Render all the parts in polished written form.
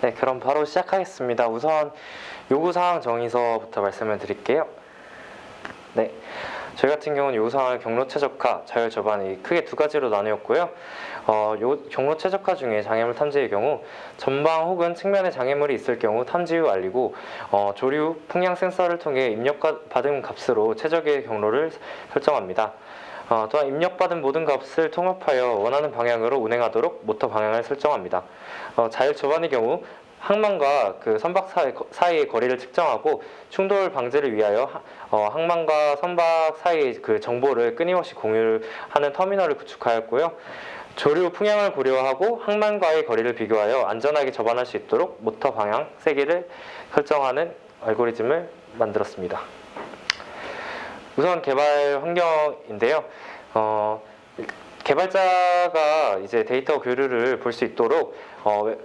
네, 그럼 바로 시작하겠습니다. 우선 요구사항 정의서부터 말씀을 드릴게요. 네, 저희 같은 경우는 요구사항을 경로 최적화, 자율 저반이 크게 두 가지로 나누었고요. 경로 최적화 중에 장애물 탐지의 경우 전방 혹은 측면에 장애물이 있을 경우 탐지 후 알리고 조류, 풍량 센서를 통해 입력받은 값으로 최적의 경로를 설정합니다. 또한 입력받은 모든 값을 통합하여 원하는 방향으로 운행하도록 모터 방향을 설정합니다. 자율 저반의 경우 항만과 그 선박 사이의 거리를 측정하고 충돌 방지를 위하여 항만과 선박 사이의 그 정보를 끊임없이 공유하는 터미널을 구축하였고요. 조류 풍향을 고려하고 항만과의 거리를 비교하여 안전하게 접안할 수 있도록 모터 방향 세기를 설정하는 알고리즘을 만들었습니다. 우선 개발 환경인데요. 개발자가 이제 데이터 교류를 볼 수 있도록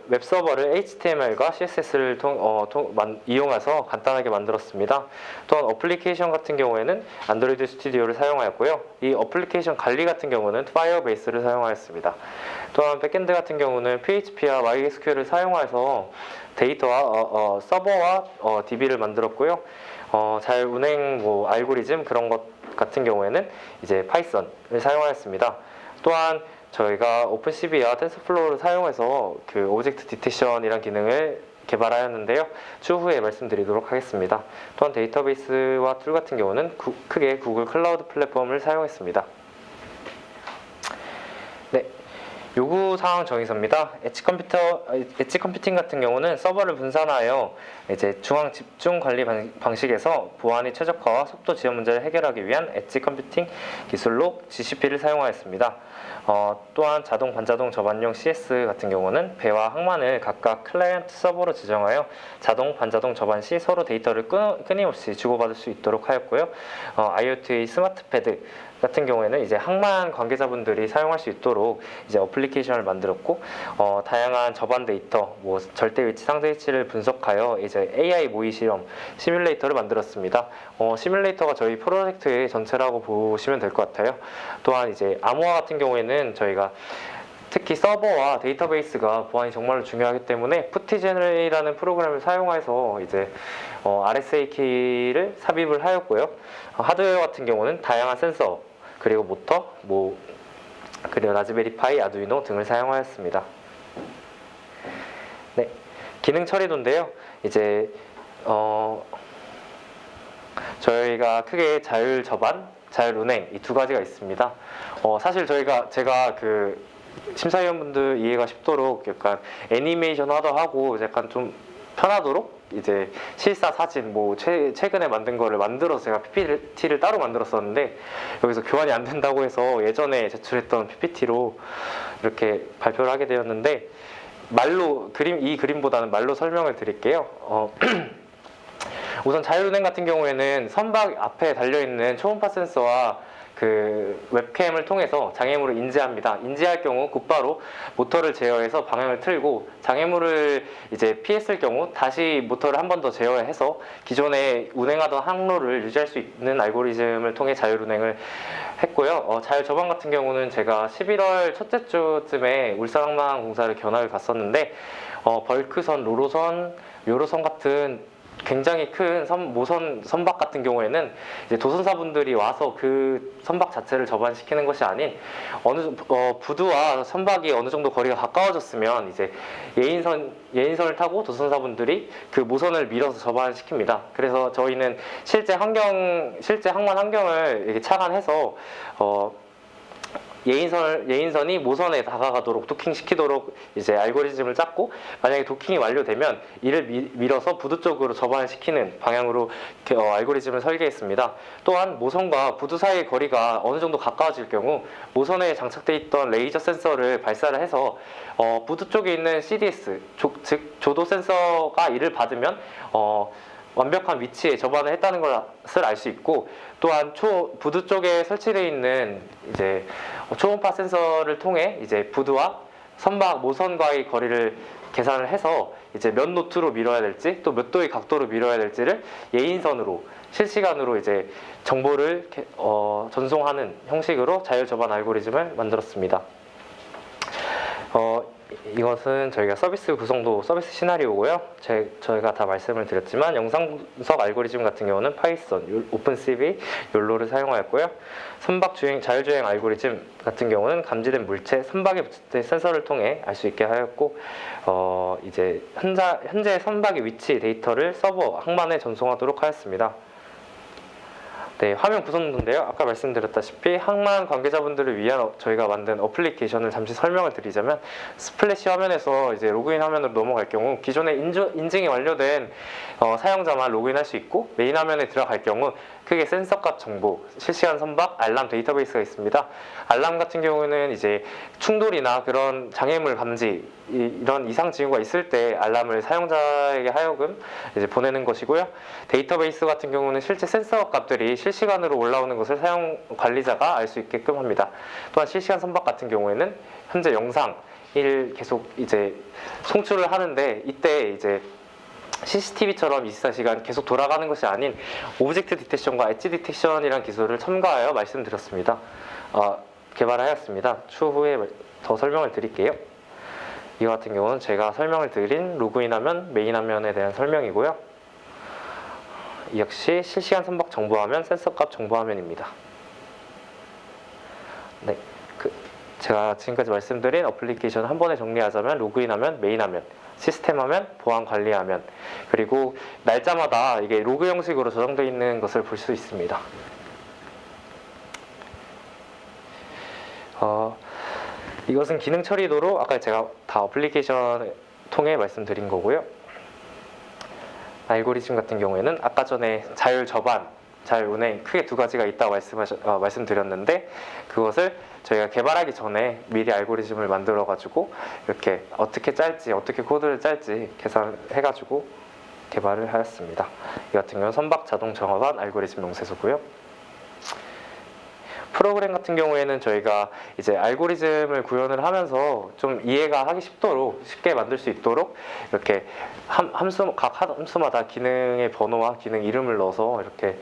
웹 서버를 HTML과 CSS를 이용해서 간단하게 만들었습니다. 또한 어플리케이션 같은 경우에는 안드로이드 스튜디오를 사용하였고요. 이 어플리케이션 관리 같은 경우는 파이어베이스를 사용하였습니다. 또한 백엔드 같은 경우는 PHP와 MySQL을 사용해서 데이터와 서버와 DB를 만들었고요. 잘 운행 알고리즘 그런 것 같은 경우에는 이제 파이썬을 사용하였습니다. 또한 저희가 오픈CV와 텐서플로우를 사용해서 그 오브젝트 디텍션이란 기능을 개발하였는데요. 추후에 말씀드리도록 하겠습니다. 또한 데이터베이스와 툴 같은 경우는 크게 구글 클라우드 플랫폼을 사용했습니다. 네. 요구사항 정의서입니다. 엣지 컴퓨팅 같은 경우는 서버를 분산하여 이제 중앙 집중 관리 방식에서 보안의 최적화와 속도 지연 문제를 해결하기 위한 엣지 컴퓨팅 기술로 GCP를 사용하였습니다. 또한 자동 반자동 저반용 CS 같은 경우는 배와 항만을 각각 클라이언트 서버로 지정하여 자동 반자동 저반 시 서로 데이터를 끊임없이 주고받을 수 있도록 하였고요. IoT 스마트 패드 같은 경우에는 이제 항만 관계자분들이 사용할 수 있도록 이제 어플리케이션을 만들었고 다양한 저반 데이터, 절대 위치, 상대 위치를 분석하여 이제 AI 모의 실험 시뮬레이터를 만들었습니다. 시뮬레이터가 저희 프로젝트의 전체라고 보시면 될 것 같아요. 또한 이제 암호화 같은 경우에는 저희가 특히 서버와 데이터베이스가 보안이 정말로 중요하기 때문에 푸티제너이라는 프로그램을 사용해서 이제 RSA 키를 삽입을 하였고요. 하드웨어 같은 경우는 다양한 센서 그리고 모터, 그리고 라즈베리파이, 아두이노 등을 사용하였습니다. 네, 기능 처리도인데요. 이제 저희가 크게 자율 저반, 자율 운행 이 두 가지가 있습니다. 사실 제가 그 심사위원분들 이해가 쉽도록 약간 애니메이션화도 하고 약간 좀 편하도록 이제 실사 사진 최근에 만든 거를 만들어서 제가 PPT를 따로 만들었었는데 여기서 교환이 안 된다고 해서 예전에 제출했던 PPT로 이렇게 발표를 하게 되었는데 이 그림보다는 말로 설명을 드릴게요. 우선 자율운행 같은 경우에는 선박 앞에 달려있는 초음파 센서와 그 웹캠을 통해서 장애물을 인지합니다. 인지할 경우 곧바로 모터를 제어해서 방향을 틀고 장애물을 이제 피했을 경우 다시 모터를 한 번 더 제어해서 기존에 운행하던 항로를 유지할 수 있는 알고리즘을 통해 자율운행을 했고요. 자율 저반 같은 경우는 제가 11월 첫째 주쯤에 울산항만공사를 견학을 갔었는데 벌크선, 로로선, 요로선 같은 굉장히 큰 모선 선박 같은 경우에는 이제 도선사분들이 와서 그 선박 자체를 저반시키는 것이 아닌 부두와 선박이 어느 정도 거리가 가까워졌으면 이제 예인선을 타고 도선사분들이 그 모선을 밀어서 저반시킵니다. 그래서 저희는 실제 항만 환경을 이렇게 착안해서 예인선이 모선에 다가가도록 도킹시키도록 이제 알고리즘을 짰고 만약에 도킹이 완료되면 이를 밀어서 부두 쪽으로 저반을 시키는 방향으로 알고리즘을 설계했습니다. 또한 모선과 부두 사이의 거리가 어느 정도 가까워질 경우 모선에 장착되어 있던 레이저 센서를 발사를 해서 부두 쪽에 있는 CDS 즉 조도 센서가 이를 받으면 완벽한 위치에 저반을 했다는 것을 알 수 있고 또한 부두 쪽에 설치되어 있는 이제 초음파 센서를 통해 이제 부두와 선박 모선과의 거리를 계산을 해서 이제 몇 노트로 밀어야 될지 또 몇 도의 각도로 밀어야 될지를 예인선으로 실시간으로 이제 정보를 전송하는 형식으로 자율 저반 알고리즘을 만들었습니다. 이것은 저희가 서비스 구성도 서비스 시나리오고요. 저희가 다 말씀을 드렸지만 영상 분석 알고리즘 같은 경우는 파이썬, 오픈CV, 욜로를 사용하였고요. 선박 주행, 자율주행 알고리즘 같은 경우는 감지된 물체, 선박에 붙일 센서를 통해 알 수 있게 하였고, 이제 현재 선박의 위치 데이터를 서버 항만에 전송하도록 하였습니다. 네, 화면 구성도인데요. 아까 말씀드렸다시피 항만 관계자분들을 위한 저희가 만든 어플리케이션을 잠시 설명을 드리자면, 스플래시 화면에서 이제 로그인 화면으로 넘어갈 경우 기존에 인증이 완료된 사용자만 로그인할 수 있고, 메인 화면에 들어갈 경우 크게 센서 값 정보, 실시간 선박, 알람 데이터베이스가 있습니다. 알람 같은 경우는 이제 충돌이나 그런 장애물 감지, 이런 이상 징후가 있을 때 알람을 사용자에게 하여금 이제 보내는 것이고요. 데이터베이스 같은 경우는 실제 센서 값들이 실시간으로 올라오는 것을 사용 관리자가 알 수 있게끔 합니다. 또한 실시간 선박 같은 경우에는 현재 영상을 계속 이제 송출을 하는데, 이때 이제 CCTV처럼 24시간 계속 돌아가는 것이 아닌 오브젝트 디텍션과 엣지 디텍션이라는 기술을 첨가하여 말씀드렸습니다. 개발하였습니다. 추후에 더 설명을 드릴게요. 이와 같은 경우는 제가 설명을 드린 로그인하면, 메인 화면에 대한 설명이고요. 이 역시 실시간 선박 정보화면, 센서값 정보화면입니다. 네, 제가 지금까지 말씀드린 어플리케이션 한 번에 정리하자면 로그인하면, 메인 화면, 시스템 화면, 보안 관리 화면, 그리고 날짜마다 이게 로그 형식으로 저장되어 있는 것을 볼 수 있습니다. 이것은 기능 처리도로 아까 제가 다 어플리케이션 통해 말씀드린 거고요. 알고리즘 같은 경우에는 아까 전에 자율 저반, 자율 운행 크게 두 가지가 있다고 말씀드렸는데, 그것을 저희가 개발하기 전에 미리 알고리즘을 만들어 가지고 이렇게 어떻게 짤지, 어떻게 코드를 짤지 계산해가지고 개발을 하였습니다. 이 같은 경우는 선박 자동 정화반 알고리즘 명세서고요. 프로그램 같은 경우에는 저희가 이제 알고리즘을 구현을 하면서 좀 이해가 하기 쉽게 만들 수 있도록 이렇게 각 함수마다 기능의 번호와 기능 이름을 넣어서 이렇게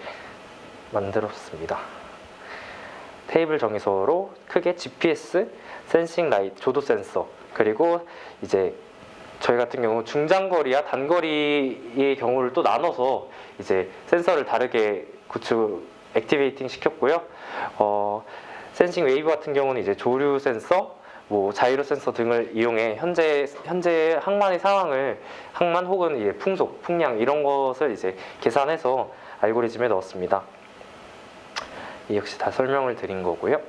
만들었습니다. 테이블 정의서로 크게 GPS, 센싱 라이트, 조도 센서, 그리고 이제 저희 같은 경우 중장거리와 단거리의 경우를 또 나눠서 이제 센서를 다르게 액티베이팅 시켰고요. 센싱 웨이브 같은 경우는 이제 조류 센서, 자이로 센서 등을 이용해 현재 항만의 상황을, 항만 혹은 이제 풍속, 풍량 이런 것을 이제 계산해서 알고리즘에 넣었습니다. 이 역시 다 설명을 드린 거고요.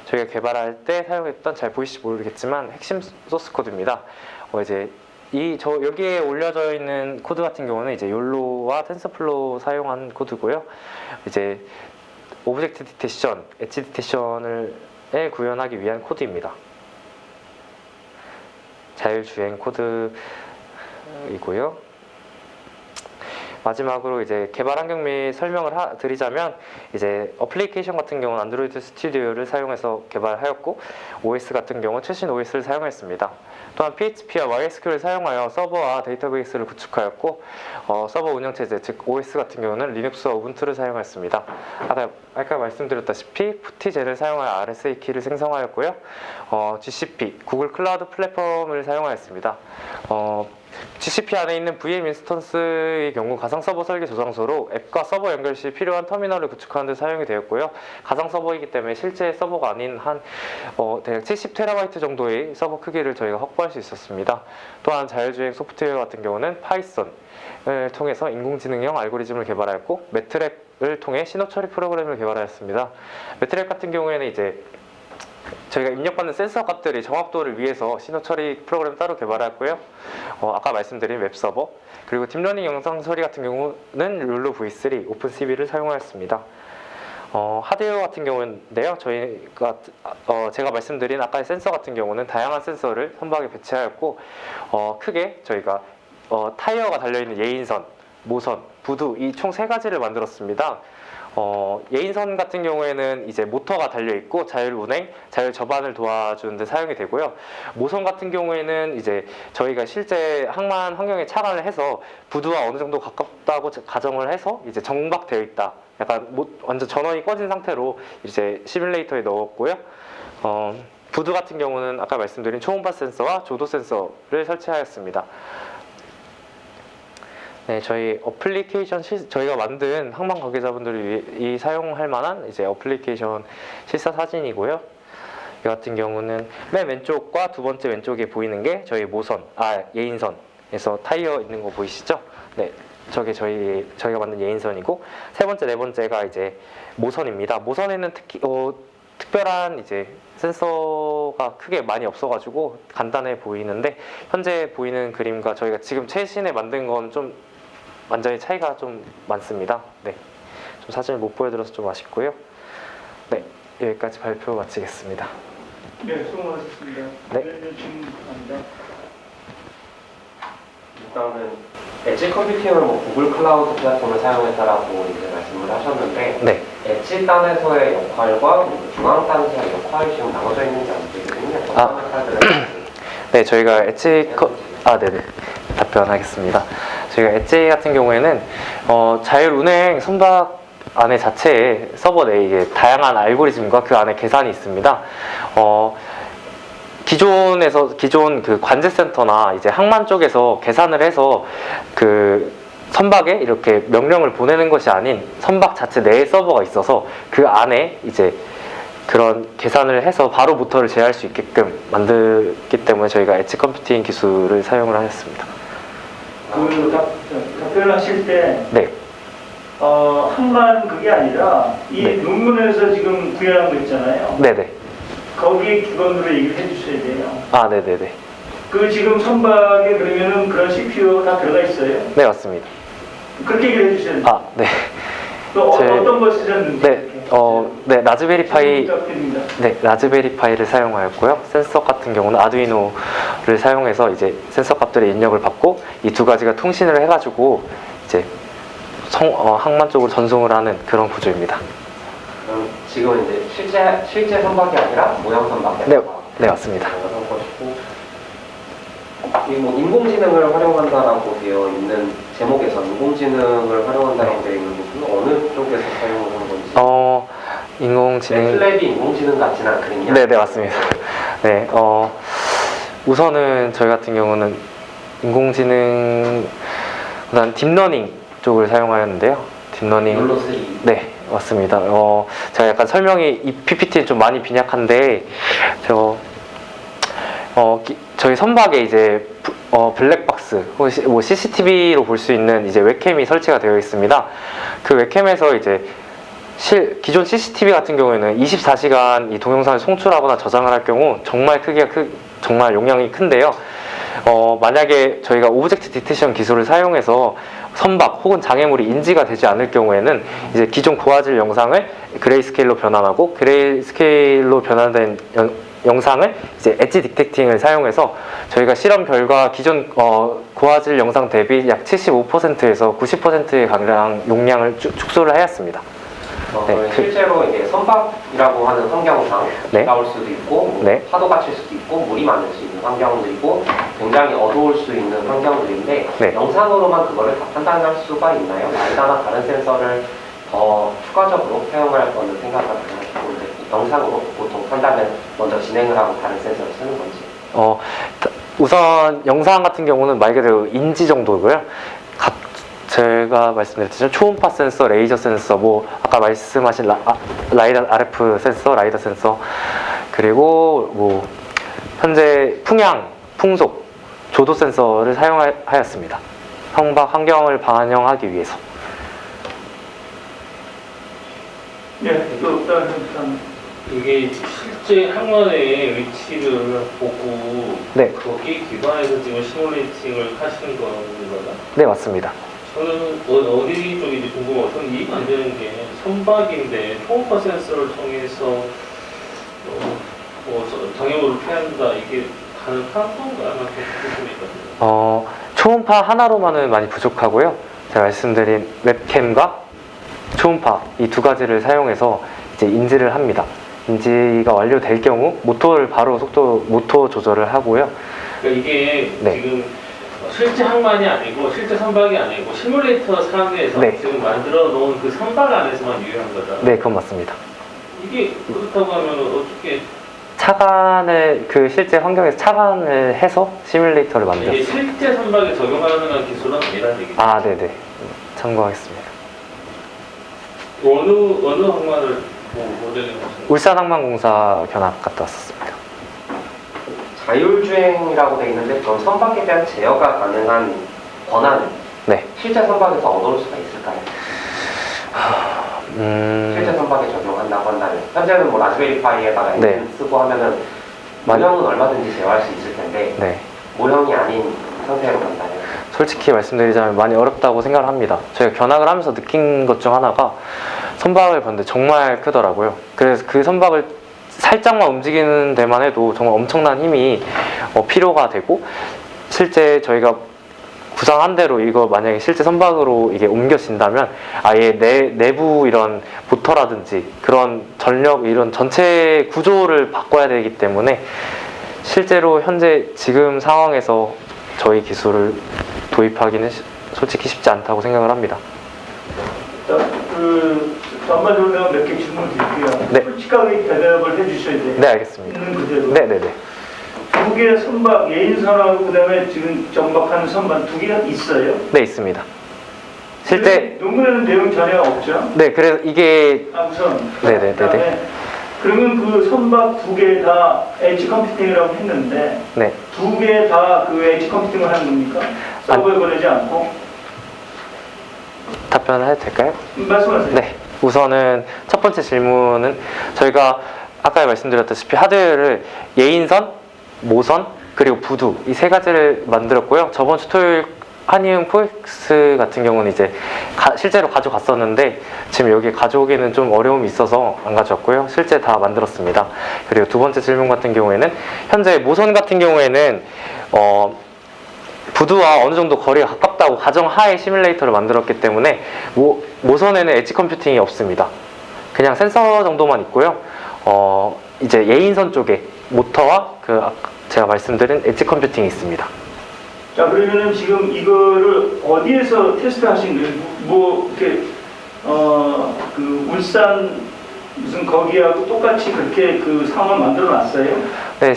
저희가 개발할 때 사용했던, 잘 보이실지 모르겠지만 핵심 소스 코드입니다. 여기에 올려져 있는 코드 같은 경우는 이제 욜로와 텐서플로우 사용한 코드고요. 이제 오브젝트 디텍션, 엣지 디텍션을 구현하기 위한 코드입니다. 자율주행 코드이고요. 마지막으로 이제 개발 환경 및 설명을 드리자면, 이제 어플리케이션 같은 경우는 안드로이드 스튜디오를 사용해서 개발하였고, OS 같은 경우 최신 OS를 사용했습니다. 또한 PHP와 MySQL을 사용하여 서버와 데이터베이스를 구축하였고, 서버 운영체제, 즉 OS 같은 경우는 리눅스와 우분투를 사용했습니다. 아까 말씀드렸다시피 푸티젠을 사용하여 RSA 키를 생성하였고요. GCP, 구글 클라우드 플랫폼을 사용하였습니다. GCP 안에 있는 VM 인스턴스의 경우 가상 서버 설계 저장소로 앱과 서버 연결 시 필요한 터미널을 구축하는 데 사용이 되었고요. 가상 서버이기 때문에 실제 서버가 아닌 대략 70TB 정도의 서버 크기를 저희가 확보할 수 있었습니다. 또한 자율주행 소프트웨어 같은 경우는 파이썬을 통해서 인공지능형 알고리즘을 개발하였고, 매트랩을 통해 신호 처리 프로그램을 개발하였습니다. 매트랩 같은 경우에는 이제 저희가 입력받는 센서 값들의 정확도를 위해서 신호 처리 프로그램 따로 개발했고요. 아까 말씀드린 웹서버, 그리고 딥러닝 영상 처리 같은 경우는 룰루 V3, 오픈CV를 사용하였습니다. 하드웨어 같은 경우인데요. 제가 말씀드린 아까의 센서 같은 경우는 다양한 센서를 선박에 배치하였고, 크게 저희가 타이어가 달려있는 예인선, 모선, 부두 이 총 3가지를 만들었습니다. 예인선 같은 경우에는 이제 모터가 달려있고 자율 운행, 자율 저반을 도와주는 데 사용이 되고요. 모선 같은 경우에는 이제 저희가 실제 항만 환경에 착안을 해서 부두와 어느 정도 가깝다고 가정을 해서 이제 정박되어 있다, 약간 완전 전원이 꺼진 상태로 이제 시뮬레이터에 넣었고요. 부두 같은 경우는 아까 말씀드린 초음파 센서와 조도 센서를 설치하였습니다. 네, 저희 어플리케이션 저희가 만든 항만 관계자분들이 사용할 만한 이제 어플리케이션 실사 사진이고요. 이 같은 경우는 맨 왼쪽과 두 번째 왼쪽에 보이는 게 저희 예인선에서 타이어 있는 거 보이시죠? 네, 저게 저희가 만든 예인선이고, 세 번째, 네 번째가 이제 모선입니다. 모선에는 특별한 이제 센서가 크게 많이 없어가지고 간단해 보이는데, 현재 보이는 그림과 저희가 지금 최신에 만든 건 좀 완전히 차이가 좀 많습니다. 네, 좀 사진을 못 보여드려서 좀 아쉽고요. 네, 여기까지 발표 마치겠습니다. 네, 수고하셨습니다. 네. 질문합니다. 일단은 엣지 컴퓨팅을 구글 클라우드 플랫폼을 사용했다라고 이제 말씀을 하셨는데, 네. 엣지 단에서의 역할과 중앙 단에서의 역할이 지금 나눠져 있는지 안 보이거든요. 어떤 역할들을 네, 저희가 네네, 답변하겠습니다. 저희가 엣지 같은 경우에는 자율운행 선박 안에 자체에 서버 내에 이게 다양한 알고리즘과 그 안에 계산이 있습니다. 기존 그 관제센터나 이제 항만 쪽에서 계산을 해서 그 선박에 이렇게 명령을 보내는 것이 아닌 선박 자체 내에 서버가 있어서 그 안에 이제 그런 계산을 해서 바로 모터를 제어할 수 있게끔 만들기 때문에 저희가 엣지 컴퓨팅 기술을 사용을 하였습니다. 답변을 하실 때 네. 항만 그게 아니라 이 네. 논문에서 지금 구현한 거 있잖아요. 네네. 거기에 기본으로 얘기를 해주셔야 돼요. 네네네. 그 지금 선박에 그러면은 그런 CPU 다 들어가 있어요? 네, 맞습니다. 그렇게 얘기를 해주셔야 돼요. 네. 또 어떤 걸 쓰셨는지. 네, 라즈베리파이. 부탁드립니다. 네, 라즈베리파이를 사용하였고요. 센서 같은 경우는 아두이노를 사용해서 이제 센서 값들의 입력을 받고 이 두 가지가 통신을 해가지고 이제 항만 쪽으로 전송을 하는 그런 구조입니다. 그럼 지금은 이제 실제 선박이 아니라 모형 선박이 네, 맞습니다. 인공지능을 활용한다라고 되어 있는 제목에서 인공지능을 활용한다라고 되어 있는 부분은 어느 쪽에서 사용을 하는 건지? 인공지능. 플랩이 인공지능 같지는 않거든요. 네, 맞습니다. 네, 우선은 저희 같은 경우는 인공지능, 그다음 딥러닝 쪽을 사용하였는데요. 딥러닝. 롤러3. 네, 맞습니다. 제가 약간 설명이 이 PPT는 좀 많이 빈약한데, 저희 선박에 이제 블랙박스, 뭐 CCTV로 볼 수 있는 이제 웹캠이 설치가 되어 있습니다. 그 웹캠에서 이제 기존 CCTV 같은 경우에는 24시간 이 동영상을 송출하거나 저장을 할 경우 정말 정말 용량이 큰데요. 만약에 저희가 오브젝트 디텍션 기술을 사용해서 선박 혹은 장애물이 인지가 되지 않을 경우에는 이제 기존 고화질 영상을 그레이스케일로 변환하고 그레이스케일로 변환된 영상을 이제 엣지 디텍팅을 사용해서 저희가 실험 결과 기존 고화질 영상 대비 약 75%에서 90%의 가량 용량을 축소를 하였습니다. 네, 실제로 이제 선박이라고 하는 환경상 네. 비가 올 수도 있고 네. 파도가 칠 수도 있고 물이 많을 수 있는 환경들이고 굉장히 어두울 수 있는 환경들인데 네. 영상으로만 그거를 다 판단할 수가 있나요? 라이다나 다른 센서를 더 추가적으로 사용할 거는 생각을 안 하시고 이제 영상으로 보통 판단을 먼저 진행을 하고 다른 센서를 쓰는 건지? 우선 영상 같은 경우는 말 그대로 인지 정도고요. 제가 말씀드렸듯이 초음파 센서, 레이저 센서, 아까 말씀하신 라이다 RF 센서, 라이더 센서, 그리고 현재 풍속, 조도 센서를 사용하였습니다. 선박 환경을 반영하기 위해서. 네, 또 다른 사람. 이게 실제 항만의 위치를 보고 네. 거기에 기반해서 지금 시뮬레이팅을 하시는 건가요? 네, 맞습니다. 저는 어디 쪽인지 궁금하고 저는 이해가 안 되는 게 선박인데 초음파 센서를 통해서 장애물을 피한다 이게 가능한 건가? 라는 궁금이 있거든요. 초음파 하나로만은 많이 부족하고요. 제가 말씀드린 웹캠과 초음파 이 두 가지를 사용해서 이제 인지를 합니다. 인지가 완료될 경우 모터 조절을 하고요. 그러니까 이게 네. 지금 실제 항만이 아니고 실제 선박이 아니고 시뮬레이터 상에서 네. 지금 만들어 놓은 그 선박 안에서만 유효한 거잖아요. 네, 그건 맞습니다. 이게 그렇다고 하면 어떻게 차관을 그 실제 환경에서 차관을 해서 시뮬레이터를 이게 만들었어요. 실제 선박에 적용하는 기술은 아니라는 얘기죠. 아, 네네. 참고하겠습니다. 어느 항만을 모델링 하시나요? 울산항만공사 견학 갔다 왔었습니다. 자율주행이라고 돼 있는데 그럼 선박에 대한 제어가 가능한 권한은 네. 실제 선박에서 얻어올 수가 있을까요? 실제 선박에 적용한다고 한다면 현재는 뭐 라즈베리 파이에다가 네. 엔진 쓰고 하면은 모형은 얼마든지 제어할 수 있을 텐데 네. 모형이 아닌 상태로 간다면 솔직히 말씀드리자면 많이 어렵다고 생각을 합니다. 저희가 견학을 하면서 느낀 것 중 하나가 선박을 봤는데 정말 크더라고요. 그래서 그 선박을 살짝만 움직이는 데만 해도 정말 엄청난 힘이 필요가 되고, 실제 저희가 구상한 대로 이거 만약에 실제 선박으로 이게 옮겨진다면 아예 내부 이런 모터라든지 그런 전력 이런 전체 구조를 바꿔야 되기 때문에 실제로 현재 지금 상황에서 저희 기술을 도입하기는 솔직히 쉽지 않다고 생각을 합니다. 전반적으로 내가 몇 개 질문 드릴게요. 네. 솔직하게 대답을 해주셔야 돼요. 네, 알겠습니다. 있는 그대로. 네네네. 두 개의 선박, 예인선하고 그다음에 지금 정박하는 선박 두 개가 있어요. 네, 있습니다. 실제 논문에는 내용 전혀 없죠. 네, 그래서 이게 우선. 네네네네. 그다음에 그러면 그 선박 두 개 다 엣지 컴퓨팅이라고 했는데 네. 두 개 다 그 엣지 컴퓨팅을 하는 겁니까? 서버에 보내지 않고? 답변을 해도 될까요? 말씀하세요. 네. 우선은 첫 번째 질문은 저희가 아까 말씀드렸다시피 하드웨어를 예인선, 모선, 그리고 부두 이 세 가지를 만들었고요. 저번 주 토요일 한이응 포엑스 같은 경우는 이제 실제로 가져갔었는데 지금 여기 가져오기는 좀 어려움이 있어서 안 가져왔고요. 실제 다 만들었습니다. 그리고 두 번째 질문 같은 경우에는 현재 모선 같은 경우에는 부두와 어느 정도 거리가 가깝다고 가정하에 시뮬레이터를 만들었기 때문에 모선에는 엣지 컴퓨팅이 없습니다. 그냥 센서 정도만 있고요. 이제 예인선 쪽에 모터와 제가 말씀드린 엣지 컴퓨팅이 있습니다. 자, 그러면은 지금 이거를 어디에서 테스트 하신 거예요? 뭐 이렇게 그 울산 무슨 거기하고 똑같이 그렇게 그 상황을 만들어 놨어요? 네,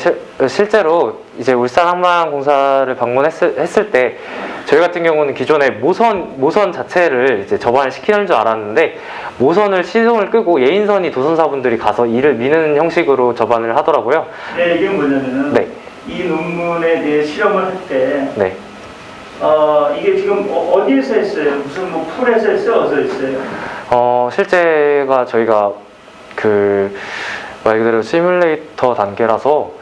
실제로 이제 울산항만공사를 방문했을 때 저희 같은 경우는 기존에 모선 자체를 이제 접안을 시키는 줄 알았는데 모선을 시동을 끄고 예인선이 도선사분들이 가서 이를 미는 형식으로 접안을 하더라고요. 네, 이게 뭐냐면은 네. 이 논문에 대해 실험을 할 때 네. 이게 지금 어디에서 했어요? 무슨 뭐 풀에서 했어요? 어디서 했어요? 실제가 저희가 말 그대로 시뮬레이터 단계라서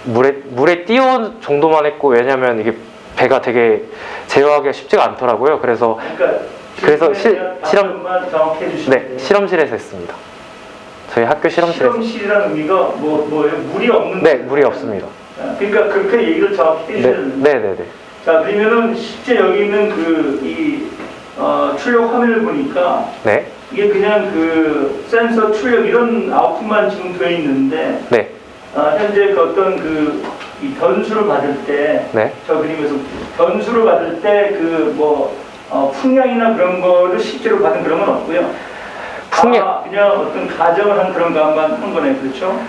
물에 띄워 정도만 했고, 왜냐면 이게 배가 되게 제어하기가 쉽지가 않더라고요. 그래서 실험만 정확히 해주시면 네, 실험실에서 했습니다. 저희 학교 실험실에서. 실험실이라는 의미가 뭐예요? 물이 없는 네, 거예요? 물이 없습니다. 그러니까 그렇게 얘기를 정확히 해주셔야 됩니다. 네네네. 자, 그러면은 실제 여기 있는 출력 화면을 보니까 네. 이게 그냥 그 센서 출력 이런 아웃풋만 지금 되어 있는데 네. 현재 그 어떤 이 변수를 받을 때 네. 저 그림에서 변수를 받을 때 풍량이나 그런 거를 실제로 받은 그런 건 없고요. 그냥 어떤 가정을 한 그런 것만 한 거네, 그렇죠?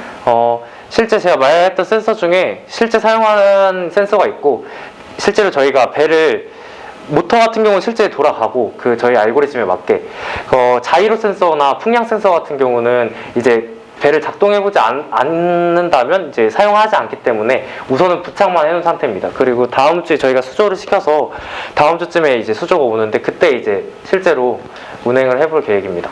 실제 제가 말했던 센서 중에 실제 사용하는 센서가 있고, 실제로 저희가 배를 모터 같은 경우는 실제 돌아가고 저희 알고리즘에 맞게 자이로 센서나 풍량 센서 같은 경우는 이제 배를 작동해보지 않는다면 이제 사용하지 않기 때문에 우선은 부착만 해놓은 상태입니다. 그리고 다음 주에 저희가 수조를 시켜서 다음 주쯤에 이제 수조가 오는데 그때 이제 실제로 운행을 해볼 계획입니다.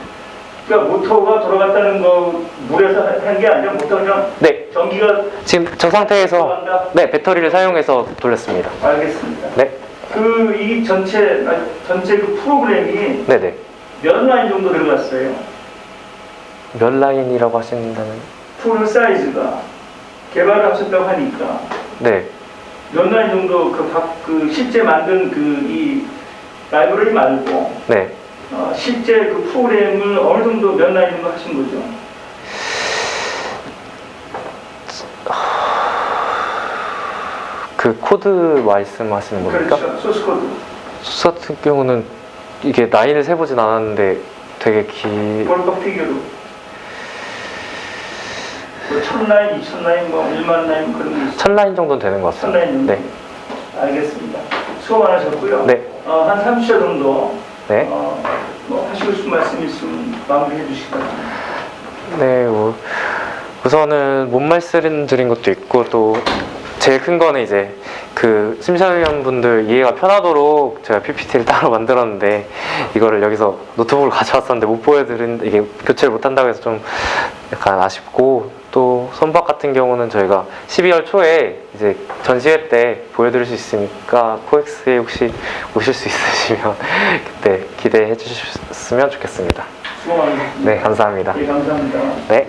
그러니까 모터가 돌아갔다는 거 물에서 한 게 아니라 모터가 그냥 네. 전기가 지금 저 상태에서 돌아간다? 네, 배터리를 사용해서 돌렸습니다. 알겠습니다. 네. 이 전체 그 프로그램이 네네. 몇 라인 정도 들어갔어요? 몇 라인이라고 하신다면? 풀 사이즈가 개발을 하셨다고 하니까 네. 몇 라인 정도 실제 만든 이 라이브러리 말고 네. 실제 그 프로그램을 어느 정도 몇 라인 정도 하신 거죠? 그 코드 말씀하시는 겁니까? 그렇죠. 소스 코드. 소스 같은 경우는 이게 라인을 세보진 않았는데 되게 볼박 피규어로. 뭐 1000라인, 2000라인, 뭐 1만 라인 그런 게 있어요. 1000라인 정도는 되는 것 1000라인 같습니다. 정도. 네. 알겠습니다. 수고 많으셨고요. 네. 한 30초 정도 네. 뭐 하시고 싶은 말씀 있으면 마무리해 주실 것 같아요. 네, 우선은 못 말씀드린 것도 있고 또 제일 큰 거는 이제 그 심사위원분들 이해가 편하도록 제가 PPT를 따로 만들었는데 이거를 여기서 노트북을 가져왔었는데 못 보여드린 이게 교체를 못 한다고 해서 좀 약간 아쉽고 또 선박 같은 경우는 저희가 12월 초에 이제 전시회 때 보여드릴 수 있으니까 코엑스에 혹시 오실 수 있으시면 그때 기대해 주셨으면 좋겠습니다. 수고 많으셨습니다. 네, 감사합니다. 네, 감사합니다. 네.